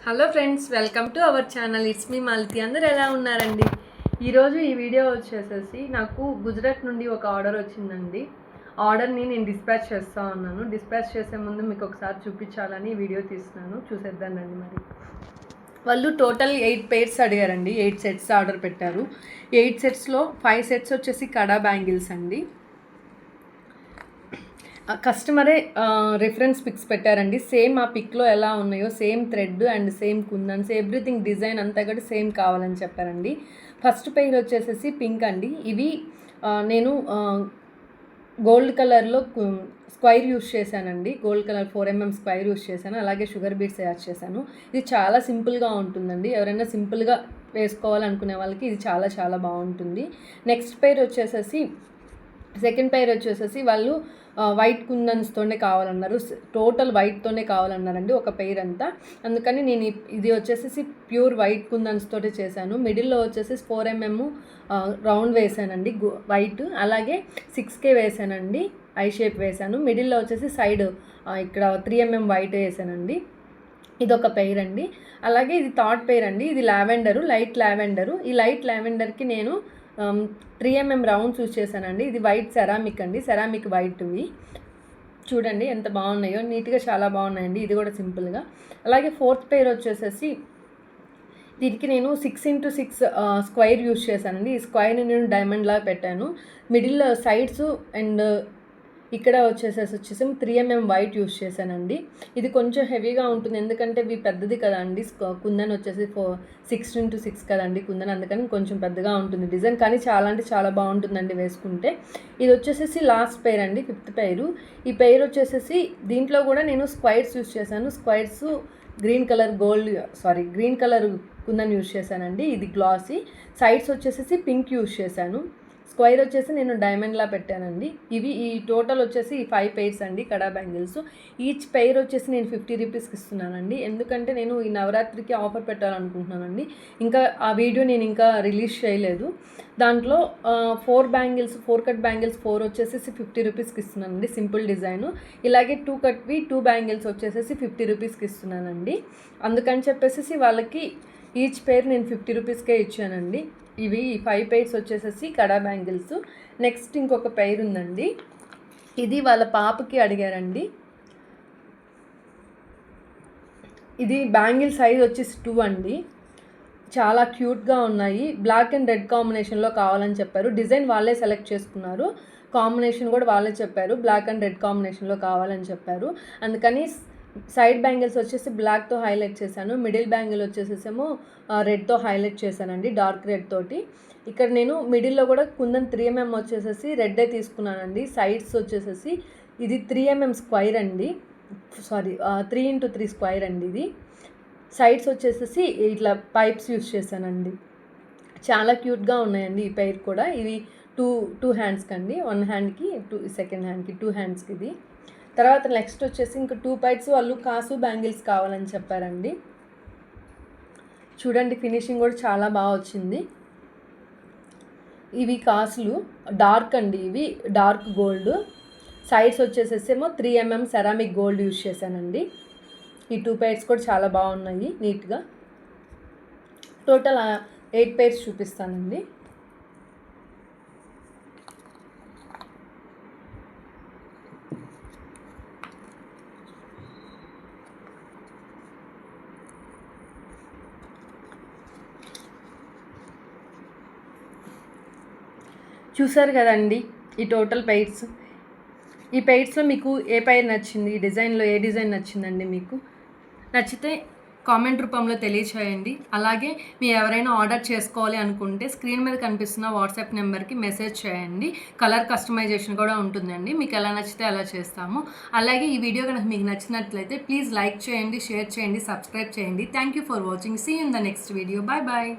Hello friends, welcome to our channel. It's me Malathi. అందరూ ఎలా ఉన్నారండి? ఈరోజు ఈ వీడియో వచ్చేసేసి నాకు గుజరాత్ నుండి ఒక ఆర్డర్ వచ్చిందండి. ఆర్డర్ని నేను డిస్పాచ్ చేస్తూ ఉన్నాను. డిస్పాచ్ చేసే ముందు మీకు ఒకసారి చూపించాలని వీడియో తీస్తున్నాను, చూసేద్దానండి. మరి వాళ్ళు టోటల్ 8 పేర్స్ అడిగారండి. 8 సెట్స్ ఆర్డర్ పెట్టారు. 8 సెట్స్లో 5 సెట్స్ వచ్చేసి కడా బ్యాంగిల్స్ అండి. కస్టమరే రిఫరెన్స్ పిక్స్ పెట్టారండి. సేమ్ ఆ పిక్లో ఎలా ఉన్నాయో same thread and same kundans, everything design అంతా కూడా సేమ్ కావాలని చెప్పారండి. ఫస్ట్ పేర్ వచ్చేసేసి పింక్ అండి. ఇవి నేను గోల్డ్ కలర్లో స్క్వైర్ యూస్ చేశానండి. Gold colour 4mm square use చేశాను. అలాగే షుగర్ బీడ్స్ యాడ్ చేశాను. ఇది చాలా సింపుల్గా ఉంటుందండి. ఎవరైనా సింపుల్గా వేసుకోవాలనుకునే వాళ్ళకి ఇది చాలా చాలా బాగుంటుంది. నెక్స్ట్ పేర్ వచ్చేసేసి సెకండ్ పేర్ వచ్చేసేసి వాళ్ళు వైట్ కుందన్స్తోనే కావాలన్నారు. టోటల్ వైట్తోనే కావాలన్నారండి ఒక పెయిర్ అంతా. అందుకని నేను ఇది వచ్చేసి ప్యూర్ వైట్ కుందన్స్తోనే చేశాను. మిడిల్లో వచ్చేసి 4mm రౌండ్ వేసానండి వైట్. అలాగే 6K వేసానండి, ఐ షేప్ వేసాను. మిడిల్లో వచ్చేసి సైడ్ ఇక్కడ 3mm వైట్ వేసానండి. ఇదొక పెయిర్ అండి. అలాగే ఇది థర్డ్ పెయిర్ అండి. ఇది లావెండరు, లైట్ లావెండరు. ఈ లైట్ లావెండర్కి నేను 3mm రౌండ్స్ యూజ్ చేశానండి. ఇది వైట్ సెరామిక్ అండి, సెరామిక్ వైట్వి. చూడండి ఎంత బాగున్నాయో, నీట్గా చాలా బాగున్నాయండి. ఇది కూడా సింపుల్గా. అలాగే ఫోర్త్ పెయిర్ వచ్చేసేసి దీనికి నేను 6x6 స్క్వైర్ యూజ్ చేశానండి. ఈ స్క్వైర్ని నేను డైమండ్ లాగా పెట్టాను. మిడిల్ సైడ్స్ అండ్ ఇక్కడ వచ్చేసి 3mm వైట్ యూస్ చేశానండి. ఇది కొంచెం హెవీగా ఉంటుంది, ఎందుకంటే ఇవి పెద్దది కదండి. కుందన్ వచ్చేసి 6x6 కదండి కుందన్, అందుకని కొంచెం పెద్దగా ఉంటుంది డిజైన్. కానీ చాలా అంటే చాలా బాగుంటుందండి వేసుకుంటే. ఇది వచ్చేసి లాస్ట్ పెయిర్ అండి, 5th పెయిరు. ఈ పెయిర్ వచ్చేసి దీంట్లో కూడా నేను స్క్వైర్స్ యూస్ చేశాను. Squares green colour kundan use చేశానండి. ఇది గ్లాసీ. సైడ్స్ వచ్చేసి పింక్ యూస్ చేశాను. స్క్వైర్ వచ్చేసి నేను డైమండ్లా పెట్టానండి. ఇవి ఈ టోటల్ వచ్చేసి 5 పెయిర్స్ అండి కడా బ్యాంగిల్స్. ఈచ్ పెయిర్ వచ్చేసి నేను 50 రూపీస్కి ఇస్తున్నానండి. ఎందుకంటే నేను ఈ నవరాత్రికి ఆఫర్ పెట్టాలనుకుంటున్నానండి. ఇంకా ఆ వీడియో నేను ఇంకా రిలీజ్ చేయలేదు. దాంట్లో 4 కట్ బ్యాంగిల్స్ 4 వచ్చేసి 50 రూపీస్కి ఇస్తున్నానండి, సింపుల్ డిజైను. ఇలాగే 2 కట్వి 2 బ్యాంగిల్స్ వచ్చేసి 50 రూపీస్కి ఇస్తున్నానండి. అందుకని చెప్పేసి వాళ్ళకి ఈచ్ పెయిర్ నేను 50 రూపీస్కే ఇచ్చానండి. ఇవి 5 పెయిర్స్ వచ్చేసేసి కడా బ్యాంగిల్స్. నెక్స్ట్ ఇంకొక పెయిర్ ఉందండి. ఇది వాళ్ళ పాపకి అడిగారండి. ఇది బ్యాంగిల్ సైజ్ వచ్చేసి 2 అండి. చాలా క్యూట్గా ఉన్నాయి. బ్లాక్ అండ్ రెడ్ కాంబినేషన్లో కావాలని చెప్పారు. డిజైన్ వాళ్ళే సెలెక్ట్ చేసుకున్నారు. కాంబినేషన్ కూడా వాళ్ళే చెప్పారు, బ్లాక్ అండ్ రెడ్ కాంబినేషన్లో కావాలని చెప్పారు. అందుకని సైడ్ బ్యాంగిల్స్ వచ్చేసి బ్లాక్తో హైలైట్ చేశాను. మిడిల్ బ్యాంగిల్ వచ్చేసేమో రెడ్తో హైలైట్ చేశానండి, డార్క్ రెడ్ తోటి. ఇక్కడ నేను మిడిల్లో కూడా కుందన్ 3mm వచ్చేసేసి రెడ్డే తీసుకున్నానండి. సైడ్స్ వచ్చేసేసి ఇది 3mm స్క్వైర్ అండి, 3x3 స్క్వైర్ అండి ఇది. సైడ్స్ వచ్చేసేసి ఇట్లా పైప్స్ యూస్ చేశానండి. చాలా క్యూట్గా ఉన్నాయండి ఈ పెయిర్ కూడా. ఇవి టూ హ్యాండ్స్కి అండి, 1 హ్యాండ్కి, సెకండ్ హ్యాండ్కి, 2 హ్యాండ్స్కి ఇది. తర్వాత నెక్స్ట్ వచ్చేసి ఇంకా 2 పైట్స్ వాళ్ళు కాసు బ్యాంగిల్స్ కావాలని చెప్పారండి. చూడండి ఫినిషింగ్ కూడా చాలా బాగా వచ్చింది. ఇవి కాసులు డార్క్ అండి, ఇవి డార్క్ గోల్డ్. సైడ్స్ వచ్చేసేమో 3mm సెరామిక్ గోల్డ్ యూజ్ చేశానండి. ఈ 2 పైట్స్ కూడా చాలా బాగున్నాయి నీట్గా. టోటల్ 8 పైట్స్ చూపిస్తానండి. చూసారు కదండి ఈ టోటల్ పెయిర్స్. ఈ పెయిర్స్లో మీకు ఏ పెయిర్ నచ్చింది, ఈ డిజైన్లో ఏ డిజైన్ నచ్చిందండి? మీకు నచ్చితే కామెంట్ రూపంలో తెలియచేయండి. అలాగే మీ ఎవరైనా ఆర్డర్ చేసుకోవాలి అనుకుంటే స్క్రీన్ మీద కనిపిస్తున్న వాట్సాప్ నెంబర్కి మెసేజ్ చేయండి. కలర్ కస్టమైజేషన్ కూడా ఉంటుందండి, మీకు ఎలా నచ్చితే అలా చేస్తాము. అలాగే ఈ వీడియో కనుక మీకు నచ్చినట్లయితే ప్లీజ్ లైక్ చేయండి, షేర్ చేయండి, సబ్స్క్రైబ్ చేయండి. Thank you for watching. See you in the next video. Bye bye.